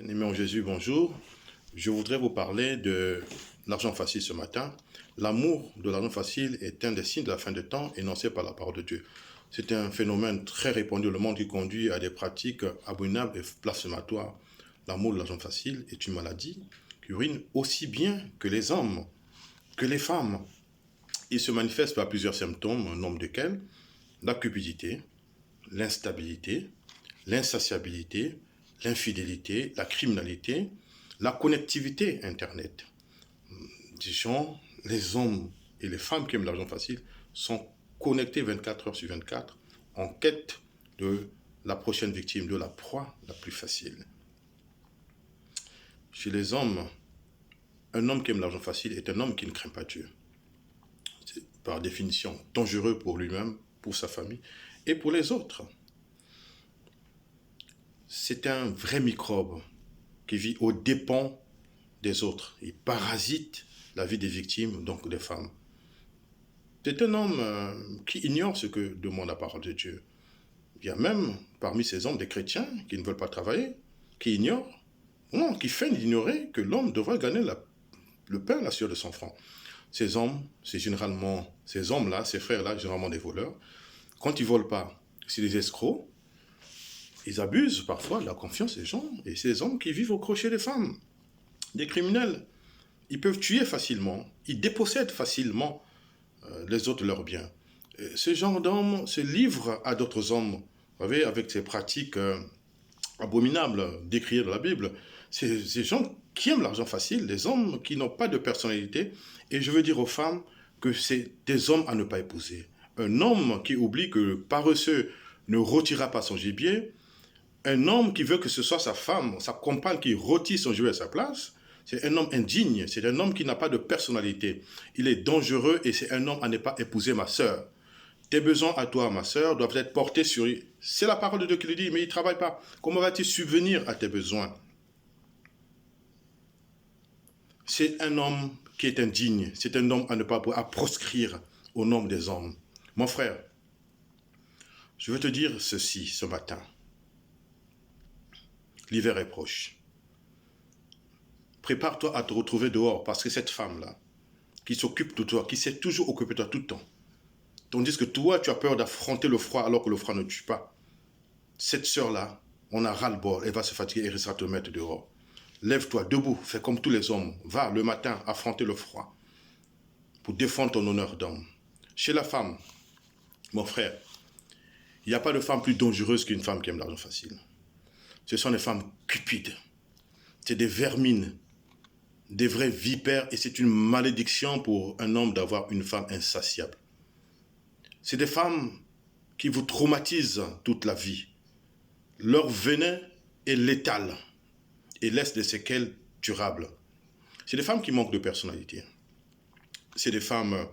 Bien-aimé en Jésus, bonjour. Je voudrais vous parler de l'argent facile ce matin. L'amour de l'argent facile est un des signes de la fin des temps énoncé par la parole de Dieu. C'est un phénomène très répandu dans le monde qui conduit à des pratiques abominables et blasphématoires. L'amour de l'argent facile est une maladie qui ruine aussi bien que les hommes, que les femmes. Il se manifeste par plusieurs symptômes, un nombre desquels la cupidité, l'instabilité, l'insatiabilité, l'infidélité, la criminalité, la connectivité Internet. Disons, les hommes et les femmes qui aiment l'argent facile sont connectés 24 heures sur 24 en quête de la prochaine victime, de la proie la plus facile. Chez les hommes, un homme qui aime l'argent facile est un homme qui ne craint pas Dieu. C'est par définition dangereux pour lui-même, pour sa famille et pour les autres. C'est un vrai microbe qui vit aux dépens des autres. Il parasite la vie des victimes, donc des femmes. C'est un homme qui ignore ce que demande la parole de Dieu. Il y a même parmi ces hommes des chrétiens qui ne veulent pas travailler, qui ignorent, non, qui feignent d'ignorer que l'homme devrait gagner le pain à la sueur de son front. Ces hommes, c'est généralement, ces hommes-là, ces frères-là, généralement des voleurs. Quand ils ne volent pas, c'est des escrocs. Ils abusent parfois de la confiance des gens. Et ces hommes qui vivent au crochet des femmes, des criminels, ils peuvent tuer facilement, ils dépossèdent facilement les autres de leurs biens. Et ce genre d'hommes se livrent à d'autres hommes, vous savez, avec ces pratiques abominables décriées dans la Bible. C'est ces gens qui aiment l'argent facile, des hommes qui n'ont pas de personnalité. Et je veux dire aux femmes que c'est des hommes à ne pas épouser. Un homme qui oublie que le paresseux ne rôtira pas son gibier, un homme qui veut que ce soit sa femme, sa compagne qui rôtit son gibier à sa place, c'est un homme indigne, c'est un homme qui n'a pas de personnalité. Il est dangereux et c'est un homme à ne pas épouser, ma sœur. Tes besoins à toi, ma sœur, doivent être portés sur lui. C'est la parole de Dieu qui le dit, mais il ne travaille pas. Comment va-t-il subvenir à tes besoins? C'est un homme qui est indigne, c'est un homme à ne pas à proscrire au nom des hommes. Mon frère, je veux te dire ceci ce matin. L'hiver est proche. Prépare-toi à te retrouver dehors parce que cette femme-là, qui s'occupe de toi, qui s'est toujours occupée de toi tout le temps, tandis que toi, tu as peur d'affronter le froid alors que le froid ne tue pas. Cette sœur-là, on a ras-le-bol, elle va se fatiguer et risquera de te mettre dehors. Lève-toi, debout, fais comme tous les hommes. Va le matin affronter le froid pour défendre ton honneur d'homme. Chez la femme, mon frère, il n'y a pas de femme plus dangereuse qu'une femme qui aime l'argent facile. Ce sont des femmes cupides. C'est des vermines, des vraies vipères, et c'est une malédiction pour un homme d'avoir une femme insatiable. C'est des femmes qui vous traumatisent toute la vie. Leur venin est létal et laisse des séquelles durables. C'est des femmes qui manquent de personnalité. C'est des femmes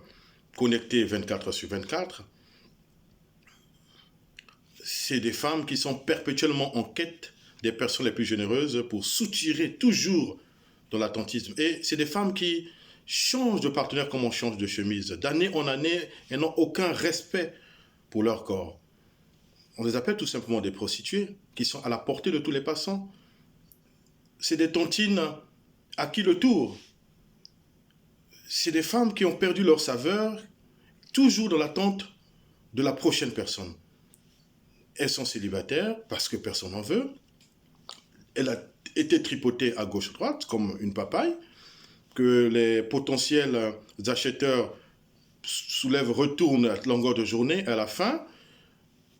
connectées 24 heures sur 24. C'est des femmes qui sont perpétuellement en quête des personnes les plus généreuses pour soutirer toujours dans l'attentisme. Et c'est des femmes qui changent de partenaire comme on change de chemise. D'année en année, elles n'ont aucun respect pour leur corps. On les appelle tout simplement des prostituées qui sont à la portée de tous les passants. C'est des tontines à qui le tour. C'est des femmes qui ont perdu leur saveur, toujours dans l'attente de la prochaine personne. Elles sont célibataires parce que personne n'en veut. Elle a été tripotée à gauche-droite comme une papaye, que les potentiels acheteurs soulèvent, retournent à longueur de journée. À la fin,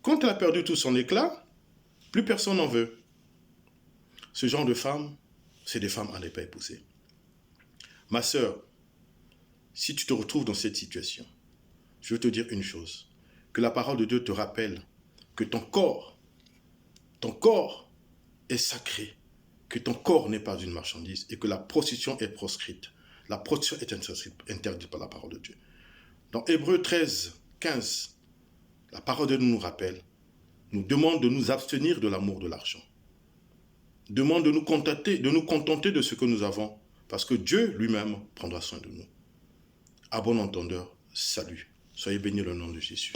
quand elle a perdu tout son éclat, plus personne n'en veut. Ce genre de femmes, c'est des femmes à ne pas épouser. Ma sœur, si tu te retrouves dans cette situation, je veux te dire une chose, que la parole de Dieu te rappelle que ton corps est sacré, que ton corps n'est pas une marchandise et que la prostitution est proscrite. La prostitution est interdite par la parole de Dieu. Dans Hébreux 13, 15, la parole de Dieu nous rappelle, nous demande de nous abstenir de l'amour de l'argent. Demande de nous contenter de ce que nous avons, parce que Dieu lui-même prendra soin de nous. À bon entendeur, salut. Soyez bénis le nom de Jésus.